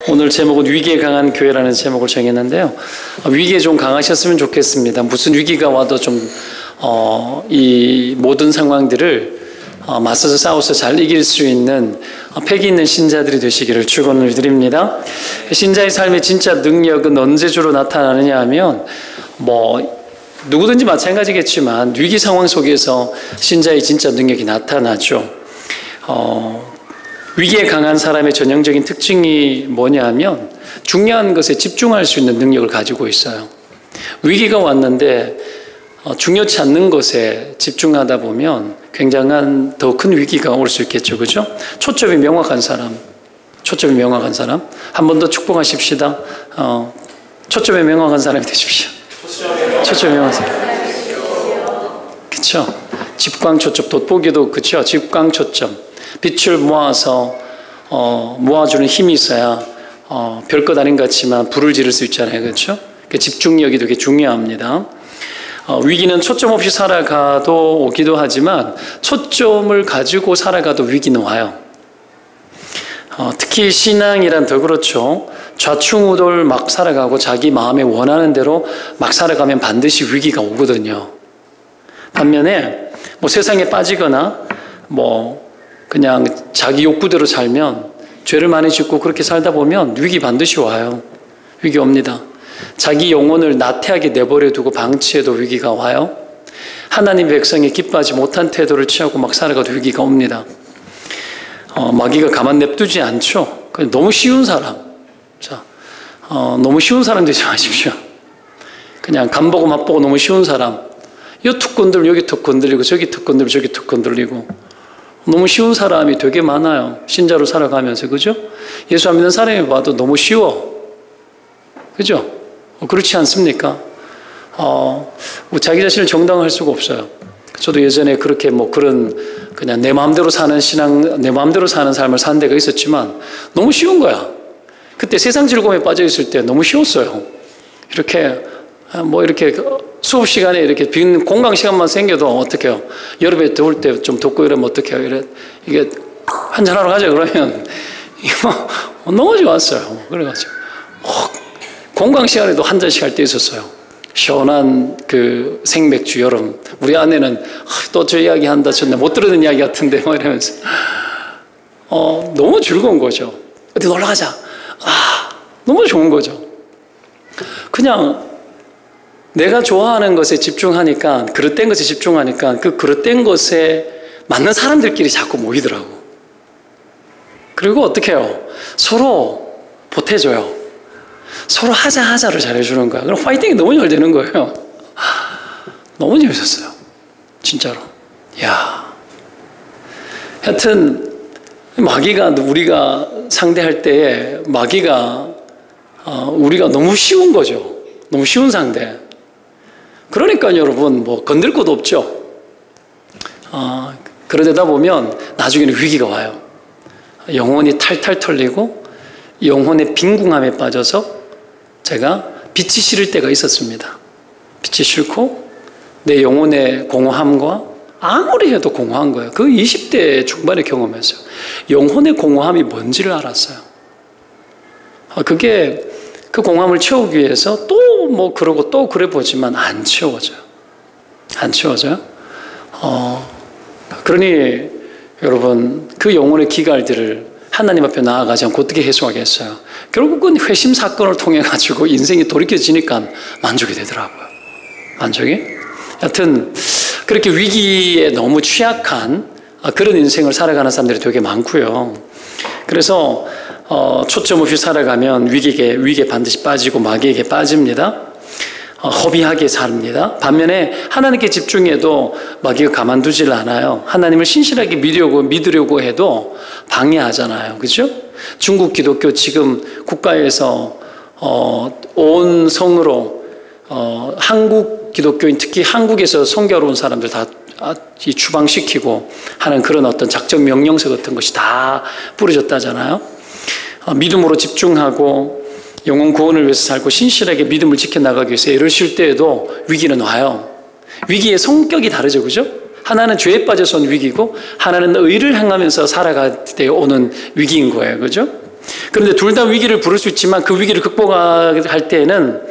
오늘 제목은 위기에 강한 교회라는 제목을 정했는데요. 위기에 좀 강하셨으면 좋겠습니다. 무슨 위기가 와도 이 모든 상황들을 맞서서 싸워서 잘 이길 수 있는 패기 있는 신자들이 되시기를 축원을 드립니다. 신자의 삶의 진짜 능력은 언제 주로 나타나느냐 하면 누구든지 마찬가지겠지만 위기 상황 속에서 신자의 진짜 능력이 나타나죠. 위기에 강한 사람의 전형적인 특징이 뭐냐 하면 중요한 것에 집중할 수 있는 능력을 가지고 있어요. 위기가 왔는데 중요치 않는 것에 집중하다 보면 굉장한 더 큰 위기가 올 수 있겠죠. 그죠? 초점이 명확한 사람. 한 번 더 축복하십시다. 초점이 명확한 사람이 되십시오. 초점이 명확한 사람. 그쵸? 집광초점, 돋보기도 그쵸? 집광초점. 빛을 모아서 모아주는 힘이 있어야 별것 아닌 것 같지만 불을 지를 수 있잖아요. 그렇죠? 집중력이 되게 중요합니다. 위기는 초점 없이 살아가도 오기도 하지만 초점을 가지고 살아가도 위기는 와요. 특히 신앙이란 더 그렇죠. 좌충우돌 막 살아가고 자기 마음에 원하는 대로 막 살아가면 반드시 위기가 오거든요. 반면에 세상에 빠지거나 그냥 자기 욕구대로 살면 죄를 많이 짓고 그렇게 살다 보면 위기 반드시 와요. 위기 옵니다. 자기 영혼을 나태하게 내버려 두고 방치해도 위기가 와요. 하나님의 백성이 기뻐하지 못한 태도를 취하고 막 살아가도 위기가 옵니다. 마귀가 가만 냅두지 않죠. 너무 쉬운 사람. 너무 쉬운 사람 되지 마십시오. 그냥 간보고 맛보고 너무 쉬운 사람. 이 툭 건들고 여기 툭 건들리고 저기 툭 건들리고 저기 툭 건들리고 너무 쉬운 사람이 되게 많아요. 신자로 살아가면서. 그죠? 예수 안 믿는 사람이 봐도 너무 쉬워. 그죠? 그렇지 않습니까? 자기 자신을 정당화할 수가 없어요. 저도 예전에 그렇게 그냥 내 마음대로 사는 내 마음대로 사는 삶을 산 데가 있었지만 너무 쉬운 거야. 그때 세상 즐거움에 빠져 있을 때 너무 쉬웠어요. 이렇게 수업 시간에 이렇게 빈 공강 시간만 생겨도 어떡해요? 여름에 더울 때 좀 덥고 이러면 어떡해요? 이게 한잔하러 가자 그러면 너무 좋았어요. 그래가지고 공강 시간에도 한 잔씩 할 때 있었어요. 시원한 그 생맥주 여름. 우리 아내는 또 저 이야기 한다. 저 못 들었는 이야기 같은데 이러면서 너무 즐거운 거죠. 어디 놀러 가자. 너무 좋은 거죠. 그냥 내가 좋아하는 것에 집중하니까, 그릇된 것에 집중하니까 그 그릇된 것에 맞는 사람들끼리 자꾸 모이더라고. 그리고 어떻게 해요? 서로 보태줘요. 서로 하자를 잘해주는 거야. 그럼 파이팅이 너무 잘 되는 거예요. 너무 재밌었어요. 진짜로. 하여튼 마귀가 우리가 상대할 때에 우리가 너무 쉬운 거죠. 너무 쉬운 상대. 그러니까 여러분 건들 것도 없죠. 그러다 보면 나중에는 위기가 와요. 영혼이 탈탈 털리고 영혼의 빈궁함에 빠져서 제가 빛이 싫을 때가 있었습니다. 빛이 싫고 내 영혼의 공허함과 아무리 해도 공허한 거예요. 그 20대 중반의 경험이었어요. 영혼의 공허함이 뭔지를 알았어요. 그게 그 공허함을 채우기 위해서 또 그러고 또 그래 보지만 안 채워져요. 그러니 여러분 그 영혼의 기갈들을 하나님 앞에 나아가지 않고 어떻게 해소하겠어요? 결국은 회심 사건을 통해 가지고 인생이 돌이켜지니까 만족이 되더라고요. 하여튼 그렇게 위기에 너무 취약한 그런 인생을 살아가는 사람들이 되게 많고요. 그래서 초점 없이 살아가면 위기에 반드시 빠지고 마귀에게 빠집니다. 허비하게 삽니다. 반면에 하나님께 집중해도 마귀가 가만두질 않아요. 하나님을 신실하게 믿으려고 해도 방해하잖아요. 그죠? 중국 기독교 지금 국가에서 온 성으로 한국 기독교인, 특히 한국에서 선교하러 온 사람들 다 추방시키고 하는 그런 어떤 작전 명령서 같은 것이 다 뿌려졌다잖아요. 믿음으로 집중하고 영혼 구원을 위해서 살고 신실하게 믿음을 지켜나가기 위해서 애를 쉴 때에도 위기는 와요. 위기의 성격이 다르죠. 그죠? 하나는 죄에 빠져서 온 위기고 하나는 의를 행하면서 살아갈 때 오는 위기인 거예요. 그죠? 그런데 둘 다 위기를 부를 수 있지만 그 위기를 극복할 때에는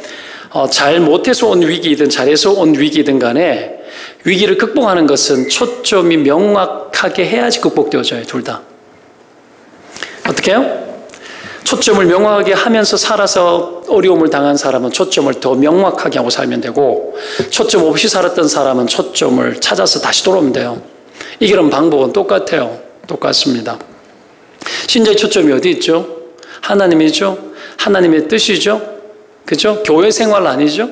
잘 못해서 온 위기이든 잘해서 온 위기이든 간에 위기를 극복하는 것은 초점이 명확하게 해야지 극복되어져요. 둘 다. 어떻게 해요? 초점을 명확하게 하면서 살아서 어려움을 당한 사람은 초점을 더 명확하게 하고 살면 되고, 초점 없이 살았던 사람은 초점을 찾아서 다시 돌아오면 돼요. 이기는 방법은 똑같아요. 똑같습니다. 신자의 초점이 어디 있죠? 하나님이죠. 하나님의 뜻이죠. 그죠? 교회 생활 아니죠?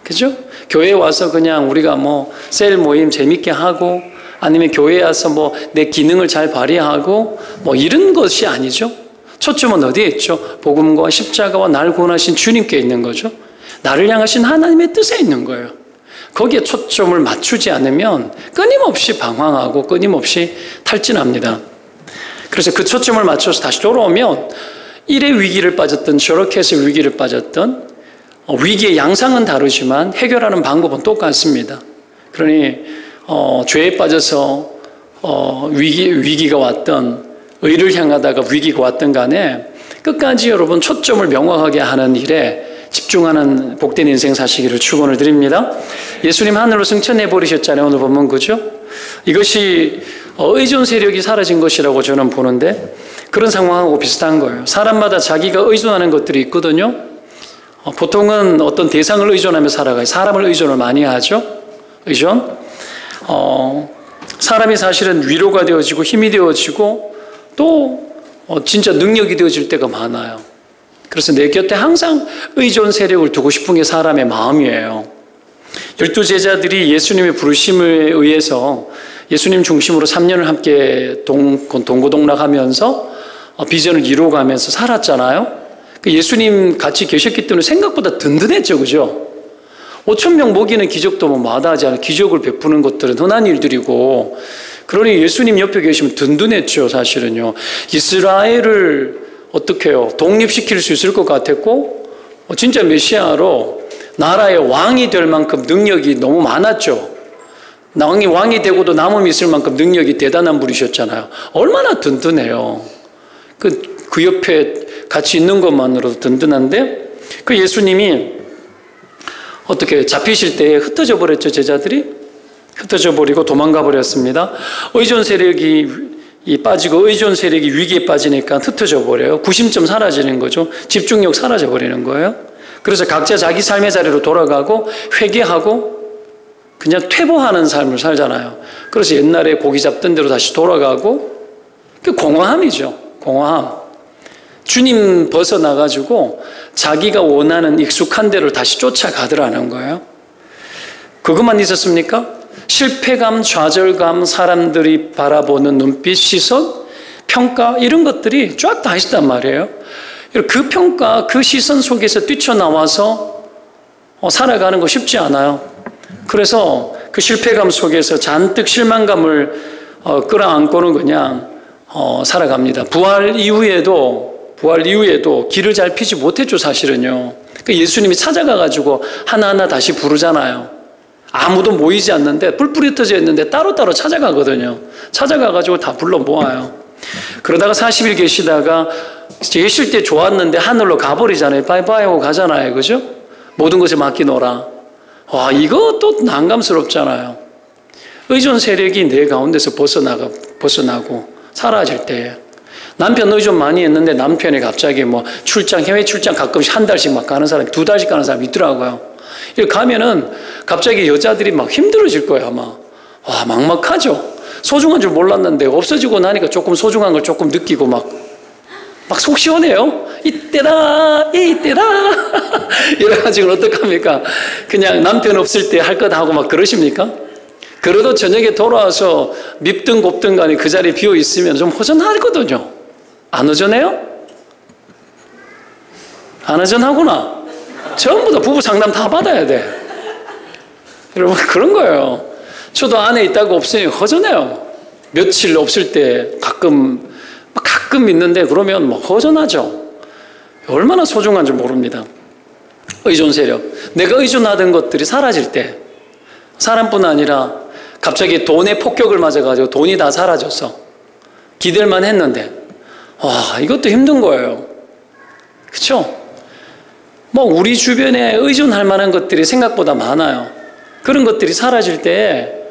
그죠? 교회에 와서 그냥 우리가 뭐 셀 모임 재밌게 하고, 아니면 교회에 와서 뭐 내 기능을 잘 발휘하고 뭐 이런 것이 아니죠. 초점은 어디에 있죠? 복음과 십자가와 나를 구원하신 주님께 있는 거죠. 나를 향하신 하나님의 뜻에 있는 거예요. 거기에 초점을 맞추지 않으면 끊임없이 방황하고 끊임없이 탈진합니다. 그래서 그 초점을 맞춰서 다시 돌아오면 이래 위기를 빠졌던 저렇게 해서 위기를 빠졌던 위기의 양상은 다르지만 해결하는 방법은 똑같습니다. 그러니 죄에 빠져서 위기가 왔던, 의를 향하다가 위기가 왔던 간에 끝까지 여러분 초점을 명확하게 하는 일에 집중하는 복된 인생 사시기를 축원을 드립니다. 예수님 하늘로 승천해버리셨잖아요. 오늘 본문 그죠? 이것이 의존 세력이 사라진 것이라고 저는 보는데, 그런 상황하고 비슷한 거예요. 사람마다 자기가 의존하는 것들이 있거든요. 보통은 어떤 대상을 의존하며 살아가요. 사람을 의존을 많이 하죠. 의존. 사람이 사실은 위로가 되어지고 힘이 되어지고 또 진짜 능력이 되어질 때가 많아요. 그래서 내 곁에 항상 의존 세력을 두고 싶은 게 사람의 마음이에요. 12제자들이 예수님의 부르심에 의해서 예수님 중심으로 3년을 함께 동고동락하면서 비전을 이루어가면서 살았잖아요. 예수님 같이 계셨기 때문에 생각보다 든든했죠. 그죠? 5,000명 먹이는 기적도 뭐 마다하지 않은 기적을 베푸는 것들은 흔한 일들이고, 그러니 예수님 옆에 계시면 든든했죠. 사실은요. 이스라엘을 어떻게 해요? 독립시킬 수 있을 것 같았고, 진짜 메시아로 나라의 왕이 될 만큼 능력이 너무 많았죠. 왕이 되고도 남음이 있을 만큼 능력이 대단한 분이셨잖아요. 얼마나 든든해요. 그 옆에 같이 있는 것만으로도 든든한데, 그 예수님이 어떻게 잡히실 때 흩어져 버렸죠. 제자들이 흩어져 버리고 도망가 버렸습니다. 의존 세력이 빠지고 의존 세력이 위기에 빠지니까 흩어져 버려요. 구심점 사라지는 거죠. 집중력 사라져 버리는 거예요. 그래서 각자 자기 삶의 자리로 돌아가고 회개하고 그냥 퇴보하는 삶을 살잖아요. 그래서 옛날에 고기 잡던 대로 다시 돌아가고, 그 공허함이죠. 공허함. 주님 벗어나가지고 자기가 원하는 익숙한 대로 다시 쫓아가더라는 거예요. 그것만 있었습니까? 실패감, 좌절감, 사람들이 바라보는 눈빛, 시선, 평가, 이런 것들이 쫙 다 있었단 말이에요. 그 평가, 그 시선 속에서 뛰쳐나와서 살아가는 거 쉽지 않아요. 그래서 그 실패감 속에서 잔뜩 실망감을 끌어안고는 그냥 살아갑니다. 부활 이후에도 길을 잘 피지 못했죠. 사실은요. 예수님이 찾아가가지고 하나하나 다시 부르잖아요. 아무도 모이지 않는데 뿔뿔이 흩어져 있는데 따로따로 찾아가거든요. 찾아가가지고 다 불러 모아요. 그러다가 40일 계시다가 계실 때 좋았는데 하늘로 가버리잖아요. 빠이빠이 하고 가잖아요. 그죠? 모든 것을 맡기노라. 와, 이것도 난감스럽잖아요. 의존 세력이 내 가운데서 벗어나고 사라질 때, 남편 의존 많이 했는데 남편이 갑자기 뭐 해외 출장 가끔씩 한 달씩 막 가는 사람이, 2달씩 가는 사람이 있더라고요. 이렇게 가면은 갑자기 여자들이 막 힘들어질 거예요, 아마. 와, 막막하죠. 소중한 줄 몰랐는데 없어지고 나니까 조금 소중한 걸 조금 느끼고 막 속 시원해요. 이때다. 이래가지고 어떡합니까? 그냥 남편 없을 때 할 것 하고 막 그러십니까? 그래도 저녁에 돌아와서 밉든 곱든 간에 그 자리에 비어 있으면 좀 허전하거든요. 안 허전해요? 안 허전하구나. 전부 다 부부 상담 다 받아야 돼. 여러분, 그런 거예요. 저도 안에 있다고 없으니 허전해요. 며칠 없을 때 가끔 있는데 그러면 뭐 허전하죠. 얼마나 소중한지 모릅니다. 의존 세력. 내가 의존하던 것들이 사라질 때, 사람뿐 아니라 갑자기 돈의 폭격을 맞아가지고 돈이 다 사라졌어. 기댈만 했는데, 와, 이것도 힘든 거예요. 그렇죠? 뭐 우리 주변에 의존할 만한 것들이 생각보다 많아요. 그런 것들이 사라질 때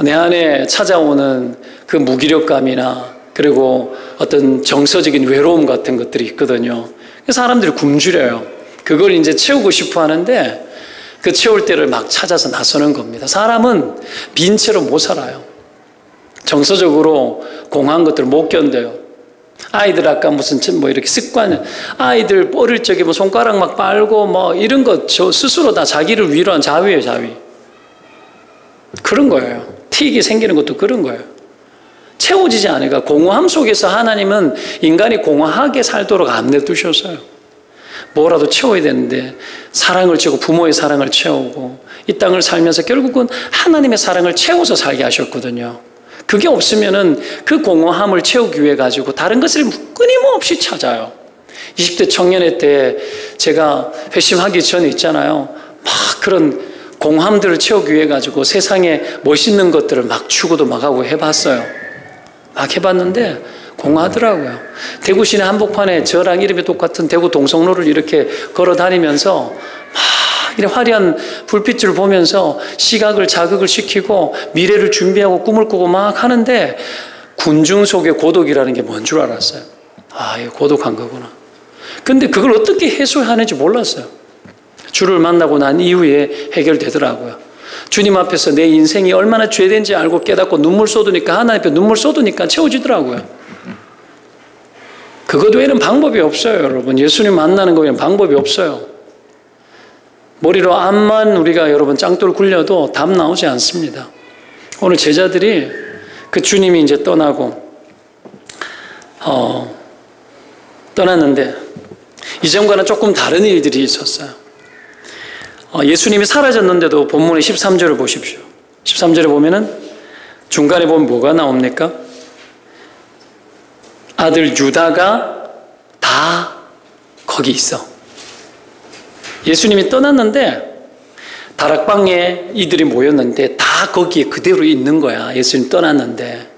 내 안에 찾아오는 그 무기력감이나 그리고 어떤 정서적인 외로움 같은 것들이 있거든요. 사람들이 굶주려요. 그걸 이제 채우고 싶어 하는데 그 채울 때를 막 찾아서 나서는 겁니다. 사람은 빈 채로 못 살아요. 정서적으로 공허한 것들을 못 견뎌요. 아이들 아까 무슨 뭐 이렇게 습관, 아이들 어릴 적에 뭐 손가락 막 빨고 뭐 이런 거 저 스스로 다 자기를 위로한 자위예요, 자위. 그런 거예요. 틱이 생기는 것도 그런 거예요. 채워지지 않으니까 공허함 속에서 하나님은 인간이 공허하게 살도록 안 내두셨어요. 뭐라도 채워야 되는데 사랑을 채우고 부모의 사랑을 채우고 이 땅을 살면서 결국은 하나님의 사랑을 채워서 살게 하셨거든요. 그게 없으면은 그 공허함을 채우기 위해 가지고 다른 것을 끊임없이 찾아요. 20대 청년회 때 제가 회심하기 전에 있잖아요. 막 그런 공허함들을 채우기 위해 가지고 세상에 멋있는 것들을 막 추구도 막 하고 해봤어요. 막 해봤는데 공허하더라고요. 대구 시내 한복판에 저랑 이름이 똑같은 대구 동성로를 이렇게 걸어 다니면서 막 이렇게 화려한 불빛을 보면서 시각을 자극을 시키고 미래를 준비하고 꿈을 꾸고 막 하는데 군중 속의 고독이라는 게 뭔 줄 알았어요. 아, 이거 고독한 거구나. 근데 그걸 어떻게 해소하는지 몰랐어요. 주를 만나고 난 이후에 해결되더라고요. 주님 앞에서 내 인생이 얼마나 죄된지 알고 깨닫고 눈물 쏟으니까 하나님 앞에 눈물 쏟으니까 채워지더라고요. 그것 외에는 방법이 없어요, 여러분. 예수님 만나는 거 외에는 방법이 없어요. 머리로 암만 우리가 여러분 짱돌 굴려도 답 나오지 않습니다. 오늘 제자들이 그 주님이 이제 떠나고 떠났는데 이전과는 조금 다른 일들이 있었어요. 예수님이 사라졌는데도 본문의 13절을 보십시오. 13절에 보면은 중간에 보면 뭐가 나옵니까? 아들 유다가 다 거기 있어. 예수님이 떠났는데 다락방에 이들이 모였는데 다 거기에 그대로 있는 거야. 예수님 떠났는데.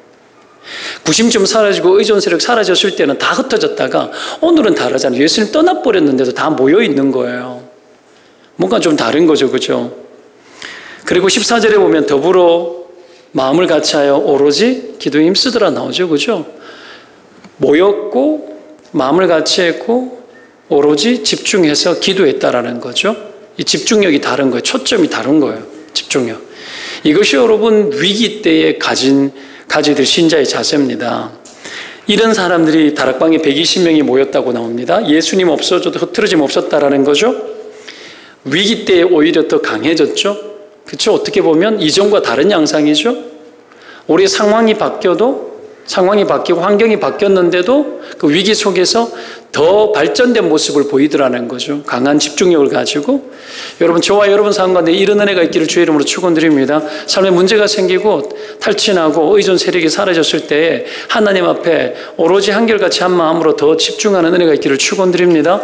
구심점 사라지고 의존 세력 사라졌을 때는 다 흩어졌다가 오늘은 다르잖아요. 예수님 떠나버렸는데도 다 모여 있는 거예요. 뭔가 좀 다른 거죠, 그죠? 그리고 14절에 보면 더불어 마음을 같이하여 오로지 기도에 힘쓰더라 나오죠, 그죠? 모였고 마음을 같이했고 오로지 집중해서 기도했다라는 거죠. 이 집중력이 다른 거예요. 초점이 다른 거예요. 집중력. 이것이 여러분 위기 때에 가져야 될 신자의 자세입니다. 이런 사람들이 다락방에 120명이 모였다고 나옵니다. 예수님 없어져도 흐트러짐 없었다라는 거죠. 위기 때에 오히려 더 강해졌죠. 그렇죠? 어떻게 보면 이전과 다른 양상이죠. 우리의 상황이 바뀌고 환경이 바뀌었는데도 그 위기 속에서 더 발전된 모습을 보이더라는 거죠. 강한 집중력을 가지고. 여러분, 저와 여러분 삶 가운데 이런 은혜가 있기를 주의 이름으로 축원드립니다. 삶에 문제가 생기고 탈진하고 의존 세력이 사라졌을 때 하나님 앞에 오로지 한결같이 한 마음으로 더 집중하는 은혜가 있기를 축원드립니다.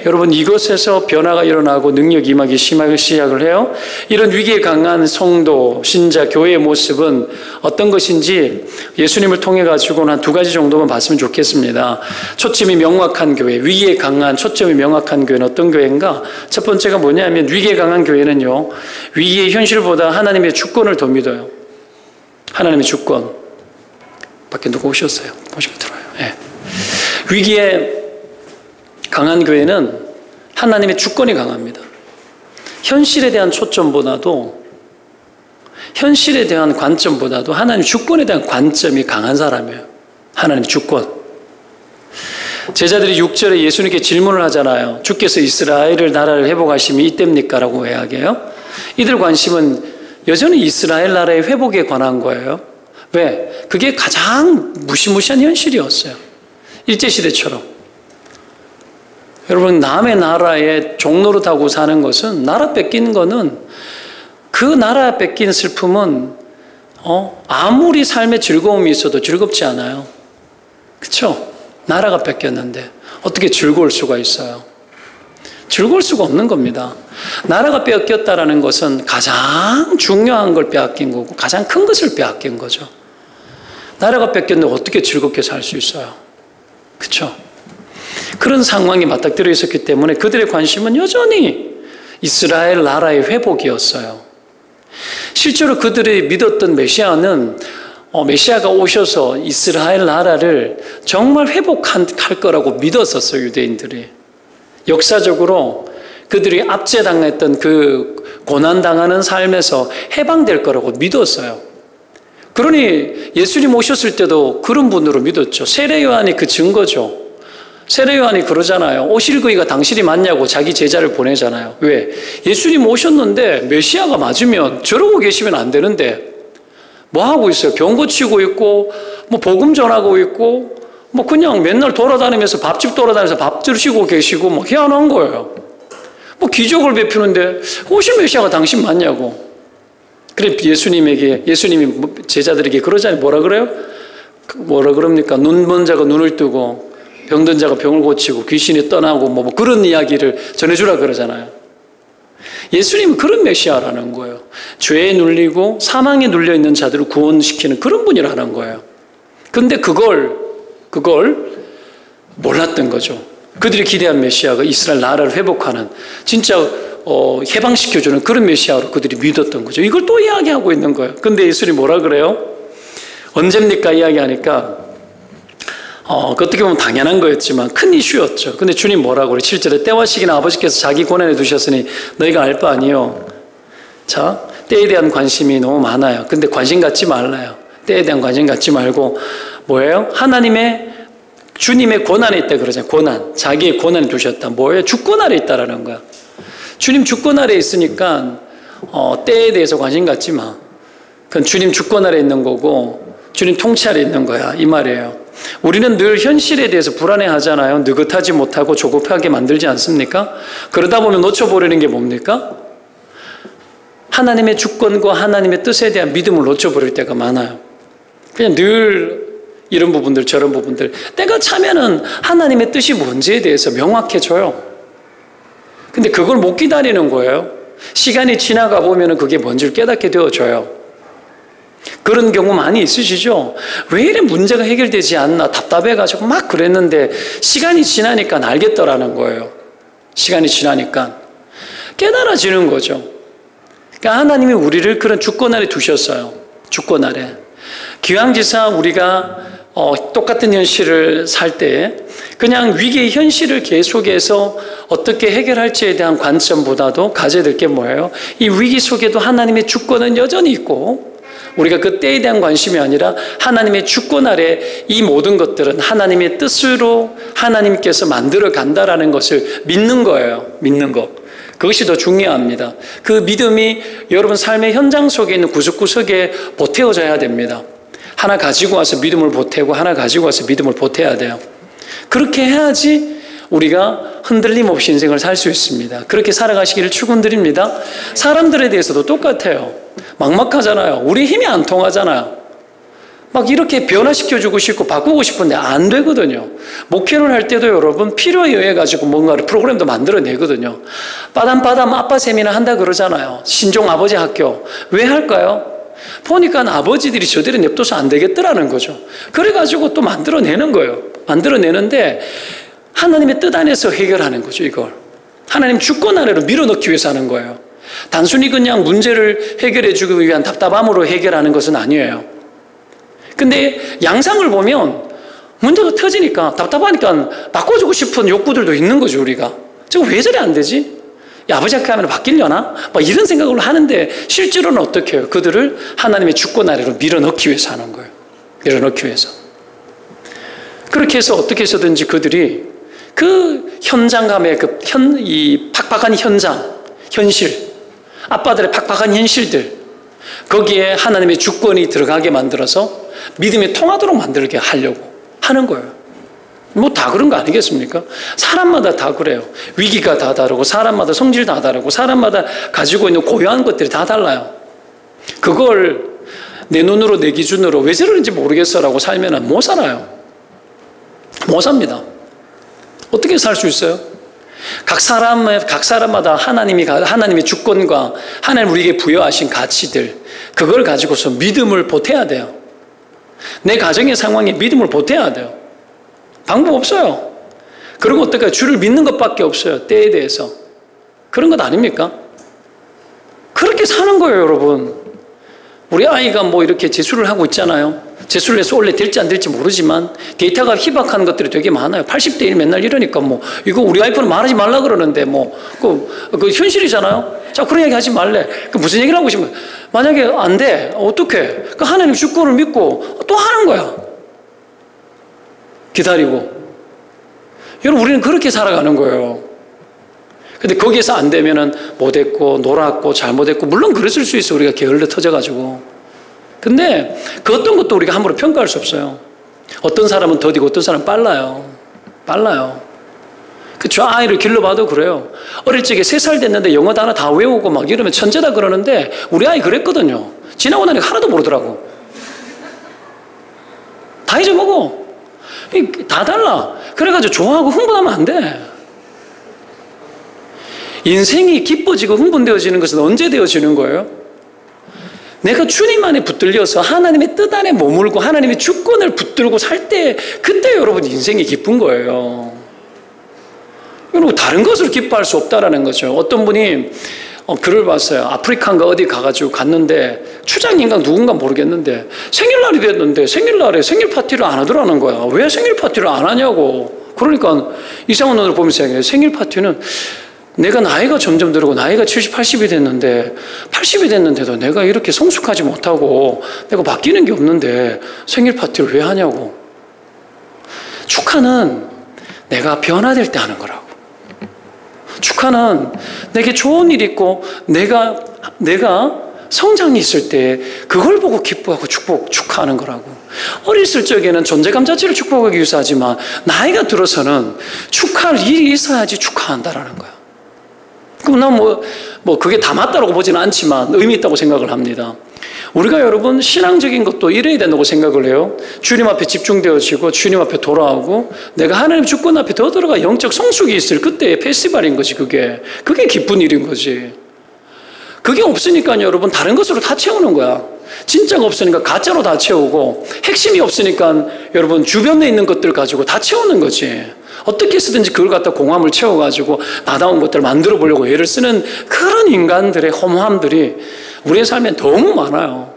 여러분, 이것에서 변화가 일어나고 능력이 임하기 시작을 해요. 이런 위기에 강한 성도, 신자, 교회의 모습은 어떤 것인지 예수님을 통해 가지고는 한 두 가지 정도만 봤으면 좋겠습니다. 초점이 명확한 교회, 위기에 강한 초점이 명확한 교회는 어떤 교회인가? 첫 번째가 뭐냐면 위기에 강한 교회는요, 위기의 현실보다 하나님의 주권을 더 믿어요. 하나님의 주권. 밖에 누구 오셨어요? 모시고 들어요. 네. 위기에 강한 교회는 하나님의 주권이 강합니다. 현실에 대한 초점보다도, 현실에 대한 관점보다도 하나님 주권에 대한 관점이 강한 사람이에요. 하나님 주권. 제자들이 6절에 예수님께 질문을 하잖아요. 주께서 이스라엘을 나라를 회복하심이 이때입니까? 라고 이야기해요. 이들 관심은 여전히 이스라엘 나라의 회복에 관한 거예요. 왜? 그게 가장 무시무시한 현실이었어요. 일제시대처럼. 여러분, 남의 나라에 종노릇하고 사는 것은, 나라 뺏기는 거는, 그 나라 뺏긴 슬픔은 아무리 삶의 즐거움이 있어도 즐겁지 않아요. 그렇죠? 나라가 뺏겼는데 어떻게 즐거울 수가 있어요? 즐거울 수가 없는 겁니다. 나라가 뺏겼다라는 것은 가장 중요한 걸 빼앗긴 거고 가장 큰 것을 빼앗긴 거죠. 나라가 뺏겼는데 어떻게 즐겁게 살 수 있어요? 그렇죠? 그런 상황이 맞닥뜨려 있었기 때문에 그들의 관심은 여전히 이스라엘 나라의 회복이었어요. 실제로 그들이 믿었던 메시아는 메시아가 오셔서 이스라엘 나라를 정말 회복할 거라고 믿었었어요. 유대인들이. 역사적으로 그들이 압제당했던 그 고난당하는 삶에서 해방될 거라고 믿었어요. 그러니 예수님 오셨을 때도 그런 분으로 믿었죠. 세례 요한이 그 증거죠. 세례 요한이 그러잖아요. 오실 그이가 당신이 맞냐고 자기 제자를 보내잖아요. 왜? 예수님 오셨는데 메시아가 맞으면 저러고 계시면 안 되는데 뭐 하고 있어요? 병 고치고 있고 뭐 복음 전하고 있고 뭐 그냥 맨날 돌아다니면서 밥집 돌아다니면서 밥 드시고 계시고 뭐 희한한 거예요. 뭐 기적을 베푸는데 오실 메시아가 당신 맞냐고. 그래 예수님이 제자들에게 그러잖아요. 뭐라 그래요? 뭐라 그럽니까? 눈 먼 자가 눈을 뜨고 병든 자가 병을 고치고 귀신이 떠나고 뭐 그런 이야기를 전해주라 그러잖아요. 예수님은 그런 메시아라는 거예요. 죄에 눌리고 사망에 눌려있는 자들을 구원시키는 그런 분이라는 거예요. 근데 그걸 몰랐던 거죠. 그들이 기대한 메시아가 이스라엘 나라를 회복하는 진짜 해방시켜주는 그런 메시아로 그들이 믿었던 거죠. 이걸 또 이야기하고 있는 거예요. 근데 예수님이 뭐라 그래요? 언제입니까? 이야기하니까 어떻게 보면 당연한 거였지만 큰 이슈였죠. 근데 주님 뭐라고 그래? 7절에 때와 시기는 아버지께서 자기 권한에 두셨으니 너희가 알 바 아니요. 자, 때에 대한 관심이 너무 많아요. 근데 관심 갖지 말라요. 때에 대한 관심 갖지 말고 뭐예요? 주님의 권한에 있다 그러잖아요. 권한. 자기의 권한에 두셨다. 뭐예요? 주권 아래 있다라는 거야. 주님 주권 아래 있으니까 때에 대해서 관심 갖지 마. 그건 주님 주권 아래 있는 거고 주님 통치 아래 있는 거야. 이 말이에요. 우리는 늘 현실에 대해서 불안해하잖아요. 느긋하지 못하고 조급하게 만들지 않습니까? 그러다 보면 놓쳐버리는 게 뭡니까? 하나님의 주권과 하나님의 뜻에 대한 믿음을 놓쳐버릴 때가 많아요. 그냥 늘 이런 부분들 저런 부분들 때가 차면은 하나님의 뜻이 뭔지에 대해서 명확해져요. 근데 그걸 못 기다리는 거예요. 시간이 지나가 보면은 그게 뭔지를 깨닫게 되어져요. 그런 경우 많이 있으시죠? 왜 이래 문제가 해결되지 않나 답답해가지고 막 그랬는데 시간이 지나니까 알겠더라는 거예요. 시간이 지나니까 깨달아지는 거죠. 그러니까 하나님이 우리를 그런 주권 아래 두셨어요. 주권 아래. 기왕지사 우리가 똑같은 현실을 살 때 그냥 위기의 현실을 계속해서 어떻게 해결할지에 대한 관점보다도 가져야 될 게 뭐예요? 이 위기 속에도 하나님의 주권은 여전히 있고 우리가 그 때에 대한 관심이 아니라 하나님의 주권 아래 이 모든 것들은 하나님의 뜻으로 하나님께서 만들어 간다라는 것을 믿는 거예요. 믿는 거. 그것이 더 중요합니다. 그 믿음이 여러분 삶의 현장 속에 있는 구석구석에 보태어져야 됩니다. 하나 가지고 와서 믿음을 보태고 하나 가지고 와서 믿음을 보태야 돼요. 그렇게 해야지 우리가 흔들림 없이 인생을 살 수 있습니다. 그렇게 살아가시기를 축원드립니다. 사람들에 대해서도 똑같아요. 막막하잖아요. 우리 힘이 안 통하잖아요. 막 이렇게 변화시켜주고 싶고 바꾸고 싶은데 안 되거든요. 목회를 할 때도 여러분 필요에 의해 가지고 뭔가를 프로그램도 만들어내거든요. 빠담빠담 아빠 세미나 한다 그러잖아요. 신종 아버지 학교. 왜 할까요? 보니까 아버지들이 저들이 냅둬서 안 되겠더라는 거죠. 그래가지고 또 만들어내는 거예요. 만들어내는데 하나님의 뜻 안에서 해결하는 거죠. 이걸 하나님 주권 아래로 밀어넣기 위해서 하는 거예요. 단순히 그냥 문제를 해결해 주기 위한 답답함으로 해결하는 것은 아니에요. 근데 양상을 보면 문제가 터지니까 답답하니까 바꿔주고 싶은 욕구들도 있는 거죠. 우리가 저거 왜 저래 안 되지? 아버지 학교 하면 바뀌려나? 막 이런 생각을 하는데 실제로는 어떻게 해요? 그들을 하나님의 주권 아래로 밀어넣기 위해서 하는 거예요. 밀어넣기 위해서. 그렇게 해서 어떻게 해서든지 그들이 그 현장감의 이 팍팍한 현실, 아빠들의 팍팍한 현실들, 거기에 하나님의 주권이 들어가게 만들어서 믿음이 통하도록 만들게 하려고 하는 거예요. 뭐 다 그런 거 아니겠습니까? 사람마다 다 그래요. 위기가 다 다르고 사람마다 성질 다 다르고 사람마다 가지고 있는 고유한 것들이 다 달라요. 그걸 내 눈으로 내 기준으로 왜 저러는지 모르겠어라고 살면 못 살아요. 못 삽니다. 어떻게 살 수 있어요? 각 사람마다 하나님의 주권과 하나님 우리에게 부여하신 가치들, 그걸 가지고서 믿음을 보태야 돼요. 내 가정의 상황에 믿음을 보태야 돼요. 방법 없어요. 그리고 어떨까요? 주를 믿는 것밖에 없어요. 때에 대해서. 그런 것 아닙니까? 그렇게 사는 거예요, 여러분. 우리 아이가 뭐 이렇게 재수를 하고 있잖아요. 재수를 해서 원래 될지 안 될지 모르지만 데이터가 희박한 것들이 되게 많아요. 80대 1 맨날 이러니까 뭐 이거 우리 와이프는 말하지 말라 그러는데 뭐 그 현실이잖아요. 자, 그런 얘기 하지 말래. 그 무슨 얘기를 하고 싶은 거야? 만약에 안 돼. 어떡해? 그 하나님 주권을 믿고 또 하는 거야. 기다리고. 여러분, 우리는 그렇게 살아가는 거예요. 근데 거기에서 안 되면은 못했고, 놀았고, 잘못했고, 물론 그랬을 수 있어. 우리가 게을러 터져가지고. 근데 그 어떤 것도 우리가 함부로 평가할 수 없어요. 어떤 사람은 더디고 어떤 사람은 빨라요. 빨라요. 그쵸? 아이를 길러봐도 그래요. 어릴 적에 3살 됐는데 영어 단어 다 외우고 막 이러면 천재다 그러는데 우리 아이 그랬거든요. 지나고 나니까 하나도 모르더라고. 다 잊어먹어. 다 달라. 그래가지고 좋아하고 흥분하면 안 돼. 인생이 기뻐지고 흥분되어지는 것은 언제 되어지는 거예요? 내가 주님 안에 붙들려서 하나님의 뜻 안에 머물고 하나님의 주권을 붙들고 살 때, 그때 여러분 인생이 기쁜 거예요. 여러분, 다른 것으로 기뻐할 수 없다라는 거죠. 어떤 분이 글을 봤어요. 아프리카인가 어디 가가지고 갔는데 추장인가 누군가 모르겠는데 생일날이 됐는데 생일날에 생일 파티를 안 하더라는 거야. 왜 생일 파티를 안 하냐고. 그러니까 이상한 눈으로 보면서 생일 파티는 내가 나이가 점점 들고 나이가 70, 80이 됐는데 80이 됐는데도 내가 이렇게 성숙하지 못하고 내가 바뀌는 게 없는데 생일 파티를 왜 하냐고. 축하는 내가 변화될 때 하는 거라고. 축하는 내게 좋은 일이 있고 내가 성장이 있을 때 그걸 보고 기뻐하고 축하하는 거라고. 어렸을 적에는 존재감 자체를 축복하기 위해서 하지만 나이가 들어서는 축하할 일이 있어야지 축하한다라는 거야. 그럼 난 뭐 그게 다 맞다라고 보지는 않지만 의미 있다고 생각을 합니다. 우리가 여러분 신앙적인 것도 이래야 된다고 생각을 해요. 주님 앞에 집중되어지고 주님 앞에 돌아오고 내가 하나님 주권 앞에 더 들어가 영적 성숙이 있을 그때의 페스티벌인 거지. 그게 기쁜 일인 거지. 그게 없으니까 여러분 다른 것으로 다 채우는 거야. 진짜가 없으니까 가짜로 다 채우고 핵심이 없으니까 여러분 주변에 있는 것들 가지고 다 채우는 거지. 어떻게 해서든지 그걸 갖다 공함을 채워가지고 나다운 것들을 만들어 보려고 애를 쓰는 그런 인간들의 허무함들이 우리의 삶에 너무 많아요.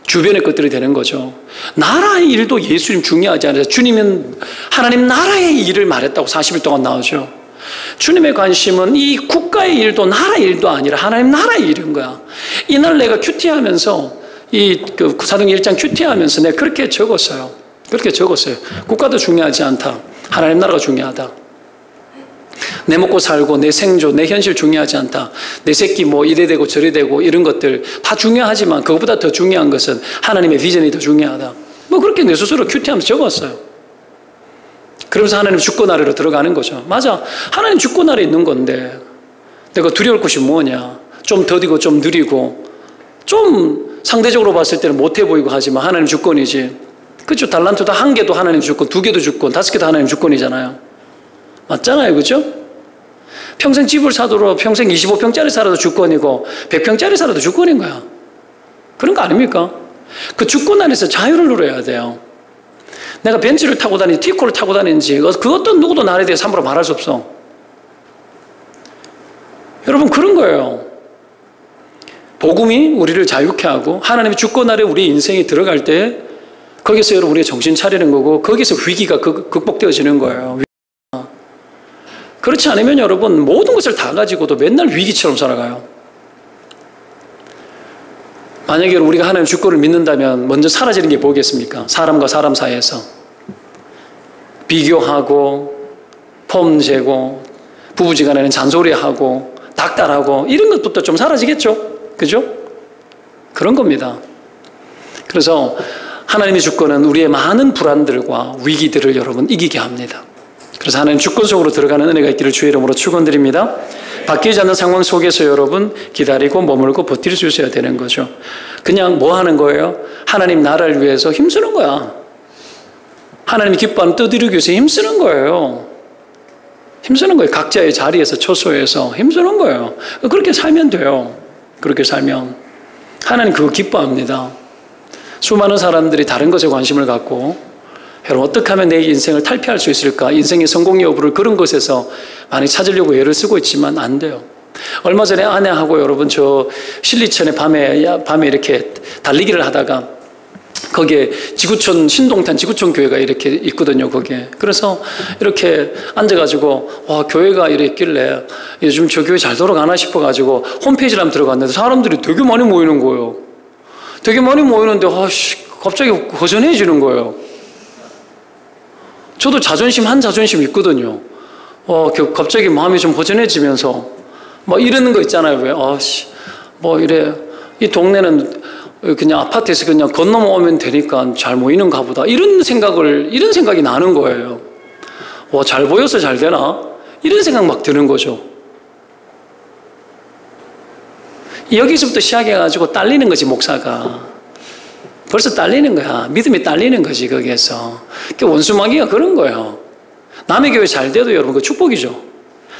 주변의 것들이 되는 거죠. 나라의 일도 예수님 중요하지 않아요. 주님은 하나님 나라의 일을 말했다고 40일 동안 나오죠. 주님의 관심은 이 국가의 일도 나라의 일도 아니라 하나님 나라의 일인 거야. 이날 내가 큐티하면서 사도행전 1장 큐티하면서 내가 그렇게 적었어요. 국가도 중요하지 않다. 하나님 나라가 중요하다. 내 먹고 살고 내 생존, 내 현실 중요하지 않다. 내 새끼 뭐 이래 되고 저래 되고 이런 것들 다 중요하지만 그것보다 더 중요한 것은 하나님의 비전이 더 중요하다. 뭐 그렇게 내 스스로 큐티하면서 적었어요. 그러면서 하나님 주권 아래로 들어가는 거죠. 맞아. 하나님 주권 아래 있는 건데 내가 두려울 것이 뭐냐. 좀 더디고 좀 느리고 좀 상대적으로 봤을 때는 못해 보이고 하지만 하나님 주권이지. 그렇죠. 달란트도 1개도 하나님 주권, 2개도 주권, 5개도 하나님 주권이잖아요. 맞잖아요. 그렇죠? 평생 집을 사도 평생 25평짜리 살아도 주권이고 100평짜리 살아도 주권인 거야. 그런 거 아닙니까? 그 주권 안에서 자유를 누려야 돼요. 내가 벤츠를 타고 다니는지 티코를 타고 다니는지 그 어떤 누구도 나에 대해서 함부로 말할 수 없어. 여러분 그런 거예요. 복음이 우리를 자유케 하고 하나님의 주권 아래 우리 인생이 들어갈 때 거기서 여러분 우리가 정신 차리는 거고 거기서 위기가 극복되어지는 거예요. 그렇지 않으면 여러분 모든 것을 다 가지고도 맨날 위기처럼 살아가요. 만약에 우리가 하나님 주권을 믿는다면 먼저 사라지는 게 뭐겠습니까? 사람과 사람 사이에서 비교하고 폼 재고 부부지간에는 잔소리하고 닥달하고 이런 것부터 좀 사라지겠죠? 그죠? 그런 겁니다. 그래서 하나님의 주권은 우리의 많은 불안들과 위기들을 여러분 이기게 합니다. 그래서 하나님 주권 속으로 들어가는 은혜가 있기를 주의 이름으로 축원드립니다. 바뀌지 않는 상황 속에서 여러분 기다리고 머물고 버틸 수 있어야 되는 거죠. 그냥 뭐 하는 거예요? 하나님 나라를 위해서 힘쓰는 거야. 하나님이 기뻐하는 뜻 이루기 위해서 힘쓰는 거예요. 힘쓰는 거예요. 각자의 자리에서 처소에서 힘쓰는 거예요. 그렇게 살면 돼요. 그렇게 살면 하나님 그거 기뻐합니다. 수많은 사람들이 다른 것에 관심을 갖고 여러분, 어떻게 하면 내 인생을 탈피할 수 있을까? 인생의 성공 여부를 그런 것에서 많이 찾으려고 애를 쓰고 있지만 안 돼요. 얼마 전에 아내하고 여러분 저 신리천에 밤에 이렇게 달리기를 하다가 거기에 지구촌 신동탄 지구촌 교회가 이렇게 있거든요. 거기에. 그래서 이렇게 앉아가지고 와, 교회가 이렇게 있길래 요즘 저 교회 잘 돌아가나 싶어가지고 홈페이지를 한번 들어갔는데 사람들이 되게 많이 모이는 거예요. 되게 많이 모이는데 갑자기 허전해지는 거예요. 저도 자존심 있거든요. 갑자기 마음이 좀 허전해지면서 막 이러는 거 있잖아요. 왜? 뭐 이래. 이 동네는 그냥 아파트에서 그냥 건너오면 되니까 잘 모이는가 보다. 이런 생각이 나는 거예요. 잘 보여서 잘 되나? 이런 생각 막 드는 거죠. 여기서부터 시작해가지고 딸리는 거지, 목사가. 벌써 딸리는 거야. 믿음이 딸리는 거지, 거기에서. 원수마귀가 그런 거예요. 남의 교회 잘 돼도 여러분, 그 축복이죠.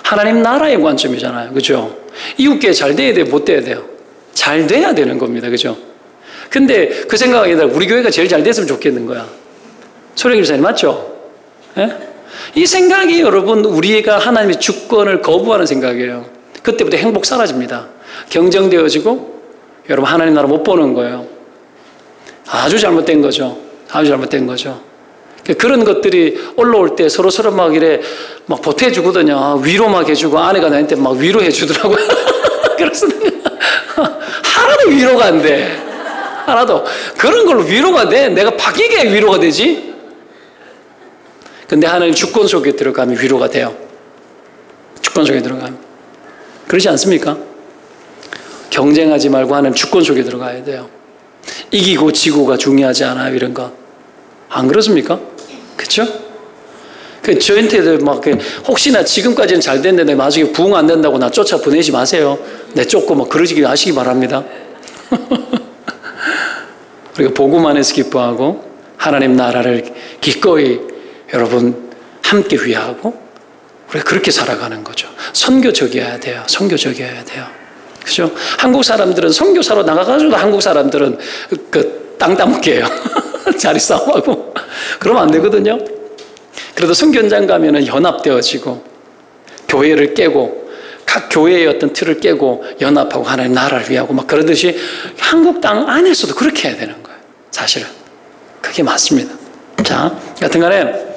하나님 나라의 관점이잖아요. 그죠? 이웃교회 잘 돼야 돼요? 못 돼야 돼요? 잘 돼야 되는 겁니다. 그죠? 근데 그 생각이 아니라 우리 교회가 제일 잘 됐으면 좋겠는 거야. 소령 집사님 맞죠? 예? 이 생각이 여러분 우리가 하나님의 주권을 거부하는 생각이에요. 그때부터 행복 사라집니다. 경쟁되어지고 여러분 하나님 나라 못 보는 거예요. 아주 잘못된 거죠. 아주 잘못된 거죠. 그런 것들이 올라올 때 서로 막 보태주거든요. 위로 막 해주고 아내가 나한테 막 위로해 주더라고요. 그래서 하나도 위로가 안 돼. 하나도. 그런 걸로 위로가 돼. 내가 바뀌게 위로가 되지? 근데 하나님 주권 속에 들어가면 위로가 돼요. 주권 속에 들어가면. 그렇지 않습니까? 경쟁하지 말고 하나님 주권 속에 들어가야 돼요. 이기고 지고가 중요하지 않아요, 이런 거. 안 그렇습니까? 그쵸? 저한테도 막, 혹시나 지금까지는 잘 됐는데 나중에 부흥 안 된다고 나 쫓아 보내지 마세요. 내 쫓고 막 그러지 마시기 바랍니다. 우리가 복음 안에서 기뻐하고 하나님 나라를 기꺼이 여러분 함께 위하고 우리가 그렇게 살아가는 거죠. 선교적이어야 돼요. 선교적이어야 돼요. 그죠? 한국 사람들은 선교사로 나가가지고 한국 사람들은 땅 따먹게 해요. 자리 싸움하고. 그러면 안 되거든요. 그래도 선교 현장 가면은 연합되어지고 교회를 깨고 각 교회의 어떤 틀을 깨고 연합하고 하나님 나라를 위하고 막 그러듯이 한국 땅 안에서도 그렇게 해야 되는 거예요. 사실은. 그게 맞습니다. 자, 여튼 간에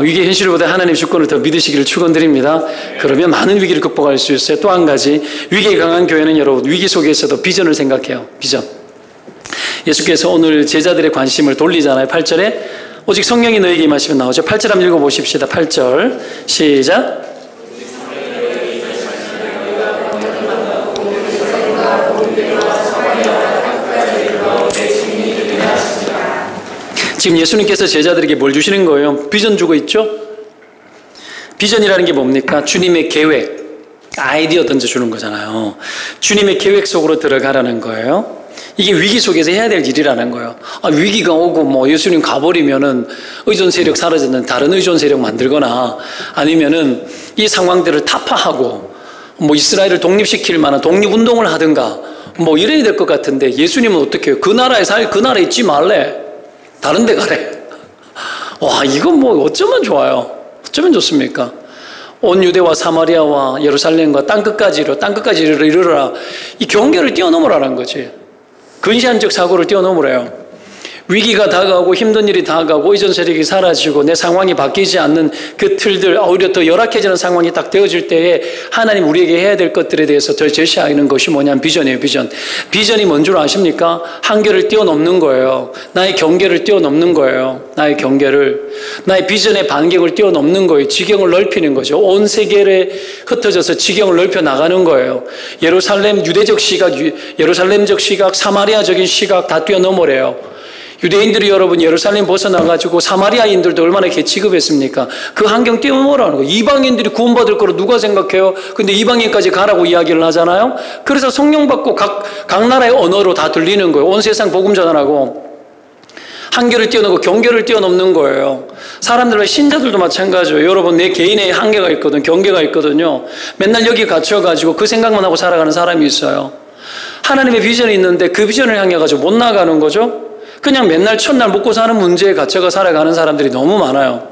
위기의 현실보다 하나님의 주권을 더 믿으시기를 축원드립니다. 그러면 많은 위기를 극복할 수 있어요. 또 한 가지, 위기에 강한 교회는 여러분 위기 속에서도 비전을 생각해요. 비전. 예수께서 오늘 제자들의 관심을 돌리잖아요. 8절에 오직 성령이 너에게 임하시면 나오죠. 8절 한번 읽어보십시다. 8절 시작. 지금 예수님께서 제자들에게 뭘 주시는 거예요? 비전 주고 있죠? 비전이라는 게 뭡니까? 주님의 계획, 아이디어 던져주는 거잖아요. 주님의 계획 속으로 들어가라는 거예요. 이게 위기 속에서 해야 될 일이라는 거예요. 위기가 오고 뭐 예수님 가버리면은 의존 세력 사라지는 다른 의존 세력 만들거나 아니면은 이 상황들을 타파하고 뭐 이스라엘을 독립시킬 만한 독립운동을 하든가 뭐 이래야 될 것 같은데 예수님은 어떻게 해요? 그 나라에 그 나라에 있지 말래. 다른 데 가래. 와, 이건 뭐 어쩌면 좋아요. 어쩌면 좋습니까? 온 유대와 사마리아와 예루살렘과 땅끝까지 이르러라. 이 경계를 뛰어넘으라는 거지. 근시안적 사고를 뛰어넘으래요. 위기가 다가오고 힘든 일이 다가오고 의존 세력이 사라지고 내 상황이 바뀌지 않는 그 틀들, 오히려 더 열악해지는 상황이 딱 되어질 때에 하나님 우리에게 해야 될 것들에 대해서 더 제시하는 것이 뭐냐면 비전이에요. 비전. 비전이 뭔 줄 아십니까? 한계를 뛰어넘는 거예요. 나의 경계를 뛰어넘는 거예요. 나의 경계를. 나의 비전의 반경을 뛰어넘는 거예요. 지경을 넓히는 거죠. 온 세계에 흩어져서 지경을 넓혀 나가는 거예요. 예루살렘 유대적 시각, 예루살렘적 시각, 사마리아적인 시각 다 뛰어넘으래요. 유대인들이 여러분 예루살렘 벗어나가지고 사마리아인들도 얼마나 개취급했습니까? 그 환경 뛰어넘으라는 거예요. 이방인들이 구원받을 거로 누가 생각해요? 근데 이방인까지 가라고 이야기를 하잖아요. 그래서 성령 받고 각 나라의 언어로 다 들리는 거예요. 온 세상 복음 전하라고. 한계를 뛰어넘고 경계를 뛰어넘는 거예요. 사람들과 신자들도 마찬가지예요. 여러분 내 개인의 한계가 있거든, 경계가 있거든요. 맨날 여기 갇혀가지고 그 생각만 하고 살아가는 사람이 있어요. 하나님의 비전이 있는데 그 비전을 향해 가지고 못 나가는 거죠. 그냥 맨날 첫날 먹고 사는 문제에 갇혀가 살아가는 사람들이 너무 많아요.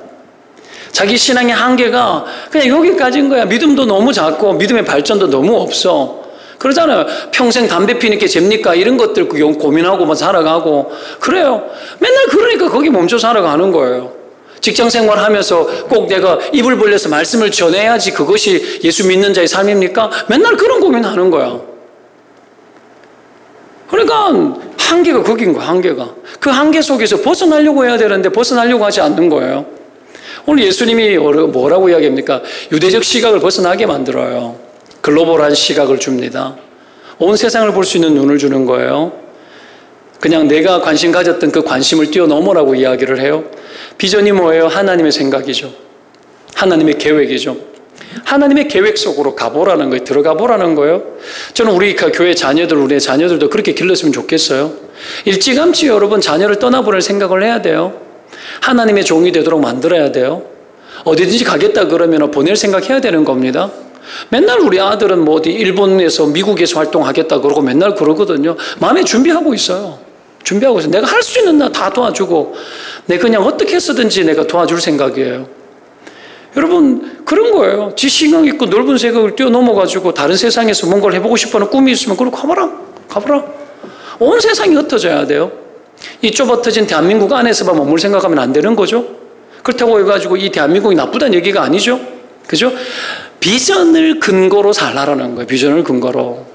자기 신앙의 한계가 그냥 여기까지인 거야. 믿음도 너무 작고 믿음의 발전도 너무 없어. 그러잖아요. 평생 담배 피니까 잽니까? 이런 것들 고민하고 살아가고 그래요. 맨날 그러니까 거기 멈춰 살아가는 거예요. 직장 생활하면서 꼭 내가 입을 벌려서 말씀을 전해야지 그것이 예수 믿는 자의 삶입니까? 맨날 그런 고민하는 거야. 그러니까 한계가 거긴 거야. 한계가. 그 한계 속에서 벗어나려고 해야 되는데 벗어나려고 하지 않는 거예요. 오늘 예수님이 뭐라고 이야기합니까? 유대적 시각을 벗어나게 만들어요. 글로벌한 시각을 줍니다. 온 세상을 볼 수 있는 눈을 주는 거예요. 그냥 내가 관심 가졌던 그 관심을 뛰어넘으라고 이야기를 해요. 비전이 뭐예요? 하나님의 생각이죠. 하나님의 계획이죠. 하나님의 계획 속으로 가보라는 거예요. 들어가 보라는 거예요. 저는 우리 교회 자녀들, 우리의 자녀들도 그렇게 길렀으면 좋겠어요. 일찌감치 여러분 자녀를 떠나보낼 생각을 해야 돼요. 하나님의 종이 되도록 만들어야 돼요. 어디든지 가겠다 그러면 보낼 생각해야 되는 겁니다. 맨날 우리 아들은 뭐 어디 일본에서 미국에서 활동하겠다 그러고 맨날 그러거든요. 마음에 준비하고 있어요. 준비하고 있어요. 내가 할 수 있는 나 다 도와주고 내가 그냥 어떻게 해서든지 내가 도와줄 생각이에요. 여러분 그런 거예요. 지 신경 있고 넓은 세상을 뛰어넘어가지고 다른 세상에서 뭔가를 해보고 싶어하는 꿈이 있으면 그럼 가보라. 온 세상이 흩어져야 돼요. 이 좁아터진 대한민국 안에서만 머물 생각하면 안 되는 거죠. 그렇다고 해가지고 이 대한민국이 나쁘다는 얘기가 아니죠. 그죠? 비전을 근거로 살라라는 거예요. 비전을 근거로.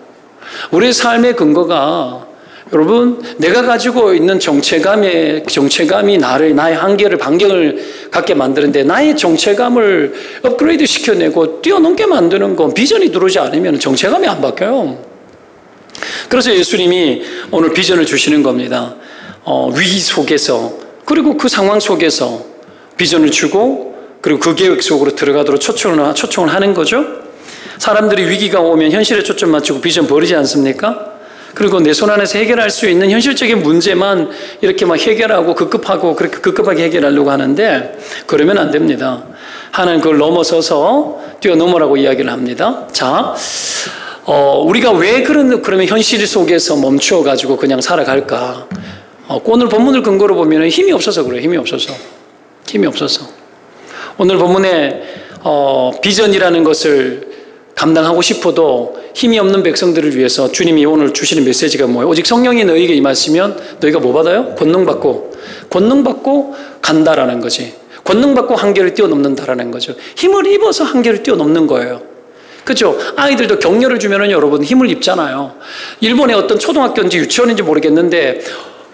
우리의 삶의 근거가 여러분 내가 가지고 있는 정체감이 나의 한계를 반경을 갖게 만드는데 나의 정체감을 업그레이드 시켜내고 뛰어넘게 만드는 건 비전이 들어오지 않으면 정체감이 안 바뀌어요. 그래서 예수님이 오늘 비전을 주시는 겁니다. 위기 속에서 그리고 그 상황 속에서 비전을 주고 그리고 그 계획 속으로 들어가도록 초청을 하는 거죠. 사람들이 위기가 오면 현실에 초점 맞추고 비전 버리지 않습니까? 그리고 내 손 안에서 해결할 수 있는 현실적인 문제만 이렇게 막 해결하고 급급하고 그렇게 급급하게 해결하려고 하는데 그러면 안 됩니다. 하나는 그걸 넘어서서 뛰어넘으라고 이야기를 합니다. 자, 우리가 왜 그러면 현실 속에서 멈추어가지고 그냥 살아갈까? 오늘 본문을 근거로 보면 힘이 없어서 그래요. 힘이 없어서. 오늘 본문에 비전이라는 것을 감당하고 싶어도 힘이 없는 백성들을 위해서 주님이 오늘 주시는 메시지가 뭐예요? 오직 성령이 너희에게 임하시면 너희가 뭐 받아요? 권능받고 간다라는 거지. 권능받고 한계를 뛰어넘는다라는 거죠. 힘을 입어서 한계를 뛰어넘는 거예요. 그렇죠? 아이들도 격려를 주면은 여러분 힘을 입잖아요. 일본의 어떤 초등학교인지 유치원인지 모르겠는데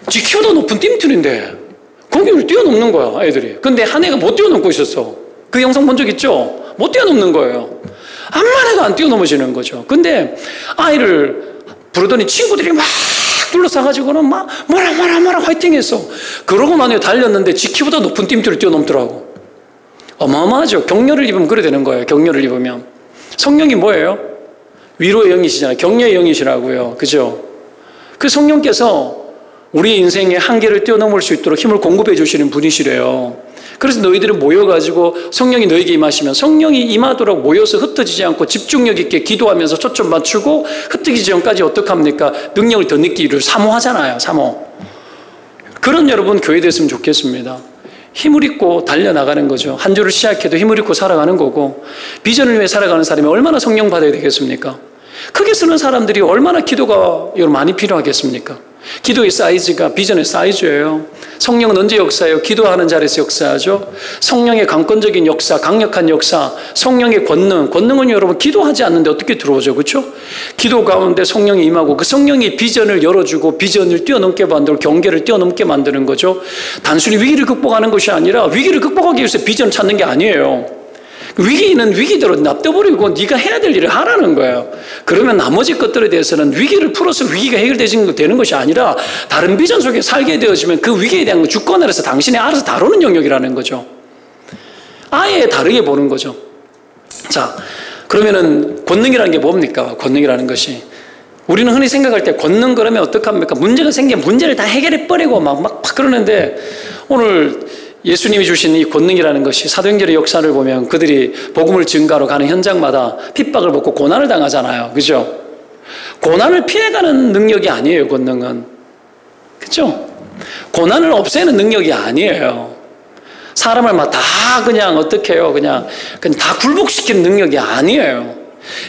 지 키보다 높은 띠틀인데 거기를 뛰어넘는 거야 아이들이. 근데 한 애가 못 뛰어넘고 있었어. 그 영상 본 적 있죠? 못 뛰어넘는 거예요. 암만 해도 안 뛰어넘어지는 거죠. 근데 아이를 부르더니 친구들이 막 둘러싸가지고는 막 뭐라 화이팅 했어. 그러고만 해 달렸는데 지 키보다 높은 띠틀을 뛰어넘더라고. 어마어마하죠. 격려를 입으면 그래 되는 거예요. 격려를 입으면. 성령이 뭐예요? 위로의 영이시잖아요. 격려의 영이시라고요. 그죠? 그 성령께서 우리 인생의 한계를 뛰어넘을 수 있도록 힘을 공급해 주시는 분이시래요. 그래서 너희들은 모여가지고 성령이 너에게 임하시면 성령이 임하도록 모여서 흩어지지 않고 집중력 있게 기도하면서 초점 맞추고 흩어지기 전까지 어떡합니까? 능력을 더 느끼기를 사모하잖아요. 사모. 그런 여러분 교회 됐으면 좋겠습니다. 힘을 입고 달려나가는 거죠. 한 주를 시작해도 힘을 입고 살아가는 거고 비전을 위해 살아가는 사람이 얼마나 성령 받아야 되겠습니까? 크게 쓰는 사람들이 얼마나 기도가 많이 필요하겠습니까? 기도의 사이즈가 비전의 사이즈예요. 성령은 언제 역사해요? 기도하는 자리에서 역사하죠. 성령의 강권적인 역사, 강력한 역사, 성령의 권능은 여러분 기도하지 않는데 어떻게 들어오죠? 그렇죠? 기도 가운데 성령이 임하고 그 성령이 비전을 열어주고 비전을 뛰어넘게 만들고 경계를 뛰어넘게 만드는 거죠. 단순히 위기를 극복하는 것이 아니라 위기를 극복하기 위해서 비전을 찾는 게 아니에요. 위기는 위기대로 납둬버리고 네가 해야 될 일을 하라는 거예요. 그러면 나머지 것들에 대해서는 위기를 풀어서 위기가 해결되는 것이 아니라 다른 비전 속에 살게 되어지면 그 위기에 대한 주권을 해서 당신이 알아서 다루는 영역이라는 거죠. 아예 다르게 보는 거죠. 자, 그러면은 권능이라는 게 뭡니까? 권능이라는 것이 우리는 흔히 생각할 때 권능 그러면 어떡합니까? 문제가 생기면 문제를 다 해결해버리고 막 그러는데 오늘 예수님이 주신 이 권능이라는 것이 사도행전의 역사를 보면 그들이 복음을 증가하러 가는 현장마다 핍박을 받고 고난을 당하잖아요. 그죠? 고난을 피해가는 능력이 아니에요, 권능은. 그죠? 고난을 없애는 능력이 아니에요. 사람을 막 다 그냥 어떻게 해요? 그냥 다 굴복시키는 능력이 아니에요.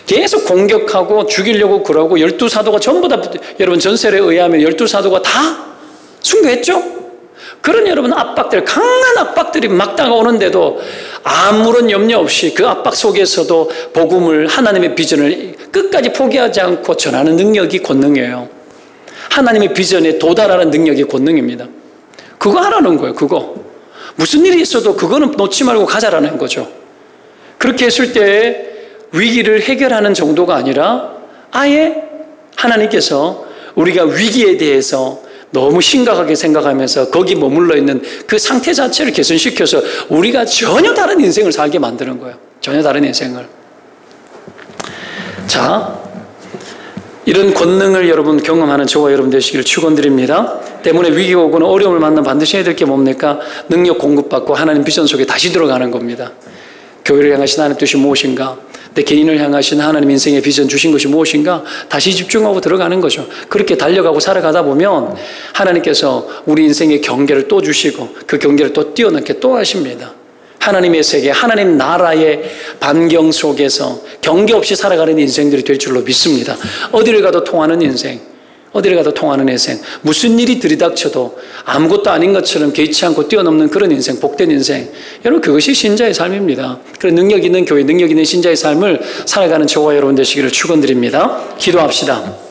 계속 공격하고 죽이려고 그러고 12사도가 전부 다 여러분 전설에 의하면 12사도가 다 순교했죠? 그런 여러분 압박들, 강한 압박들이 막 다가오는데도 아무런 염려 없이 그 압박 속에서도 복음을, 하나님의 비전을 끝까지 포기하지 않고 전하는 능력이 권능이에요. 하나님의 비전에 도달하는 능력이 권능입니다. 그거 하라는 거예요. 그거. 무슨 일이 있어도 그거는 놓지 말고 가자라는 거죠. 그렇게 했을 때 위기를 해결하는 정도가 아니라 아예 하나님께서 우리가 위기에 대해서 너무 심각하게 생각하면서 거기 머물러 있는 그 상태 자체를 개선시켜서 우리가 전혀 다른 인생을 살게 만드는 거예요. 전혀 다른 인생을. 자, 이런 권능을 여러분 경험하는 저와 여러분 되시기를 축원드립니다. 때문에 위기가 오거나 어려움을 만나면 반드시 해야 될 게 뭡니까? 능력 공급받고 하나님 비전 속에 다시 들어가는 겁니다. 교회를 향하신 하나님 뜻이 무엇인가? 내 개인을 향하신 하나님 인생의 비전 주신 것이 무엇인가? 다시 집중하고 들어가는 거죠. 그렇게 달려가고 살아가다 보면 하나님께서 우리 인생의 경계를 또 주시고 그 경계를 또 뛰어넘게 또 하십니다. 하나님의 세계, 하나님 나라의 반경 속에서 경계 없이 살아가는 인생들이 될 줄로 믿습니다. 어디를 가도 통하는 인생, 어디를 가도 통하는 인생, 무슨 일이 들이닥쳐도 아무것도 아닌 것처럼 개의치 않고 뛰어넘는 그런 인생, 복된 인생. 여러분, 그것이 신자의 삶입니다. 그런 능력 있는 교회, 능력 있는 신자의 삶을 살아가는 저와 여러분 되시기를 축원드립니다. 기도합시다.